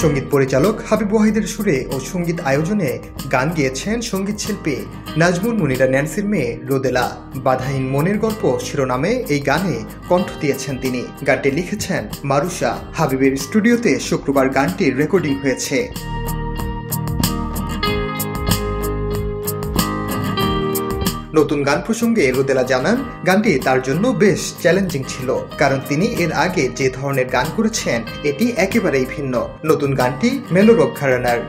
সঙ্গীত পরিচালক হাবিব ওয়াহিদের সুরে ও সঙ্গীত আয়োজনে গান গেয়েছেন সঙ্গীত শিল্পী নাজমুন মুনিরা ন্যান্সির মেয়ে রোদেলা। বাধাহীন মনের গল্প শিরোনামে এই গানে কণ্ঠ দিয়েছেন তিনি। গানটি লিখেছেন মারুষা। হাবিবের স্টুডিওতে শুক্রবার গানটির রেকর্ডিং হয়েছে। নতুন গান প্রসঙ্গে রোদেলা জানান, গানটি তার জন্য বেশ চ্যালেঞ্জিং ছিল, কারণ তিনি এর আগে যে ধরনের গান করেছেন এটি একেবারেই ভিন্ন। নতুন গানটি মেলোরব ঘরানার।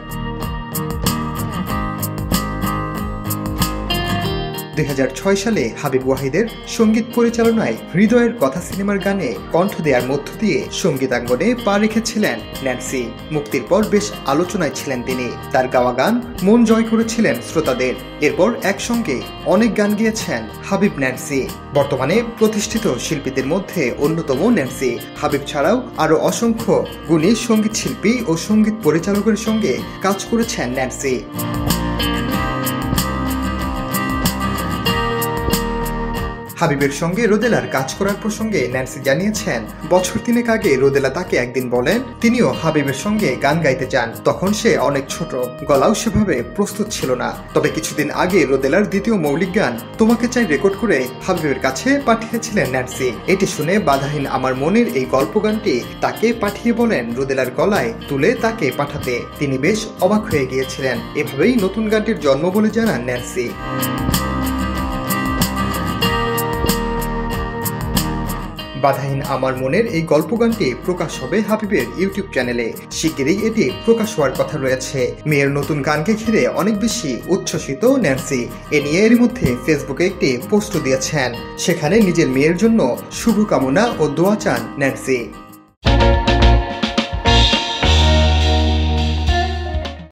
2006 সালে হাবিব ওয়াহিদের সঙ্গীত পরিচালনায় হৃদয়ের কথা সিনেমার গানে কণ্ঠ দেওয়ার মধ্য দিয়ে সঙ্গীতাঙ্গনে পা রেখেছিলেন ন্যান্সি। মুক্তির পর বেশ আলোচনায় ছিলেন তিনি। তার গাওয়া গান মন জয় করেছিলেন শ্রোতাদের। এরপর একসঙ্গে অনেক গান গেয়েছেন হাবিব ন্যান্সি। বর্তমানে প্রতিষ্ঠিত শিল্পীদের মধ্যে অন্যতম ন্যান্সি। হাবিব ছাড়াও আরও অসংখ্য গুণী সঙ্গীত শিল্পী ও সঙ্গীত পরিচালকের সঙ্গে কাজ করেছেন ন্যান্সি। হাবিবের সঙ্গে রোদেলার কাজ করার প্রসঙ্গে ন্যান্সি জানিয়েছেন, বছর 3 আগে রোদেলা তাকে একদিন বলেন তিনিও হাবিবের সঙ্গে গান গাইতে চান। তখন সে অনেক ছোট, গলাও সেভাবে প্রস্তুত ছিল না। তবে কিছুদিন আগে রোদেলার দ্বিতীয় মৌলিক গান তোমাকে চাই রেকর্ড করে হাবিবের কাছে পাঠিয়েছিলেন ন্যান্সি। এটি শুনে বাধাহীন আমার মনের এই গল্প গানটি তাকে পাঠিয়ে বলেন রোদেলার গলায় তুলে তাকে পাঠাতে। তিনি বেশ অবাক হয়ে গিয়েছিলেন। এভাবেই নতুন গানটির জন্ম বলে জানান ন্যান্সি। বাধাহীন আমার মনের এই গল্প গানটি প্রকাশ হবে হাবিবের ইউটিউব চ্যানেলে। শিগগিরই এটি প্রকাশ হওয়ার কথা রয়েছে। মেয়ের নতুন গানকে ঘিরে অনেক বেশি উচ্ছ্বসিত ন্যান্সি। এ নিয়ে এর মধ্যে ফেসবুকে একটি পোস্ট দিয়েছেন। সেখানে নিজের মেয়ের জন্য শুভকামনা ও দোয়া চান ন্যান্সি।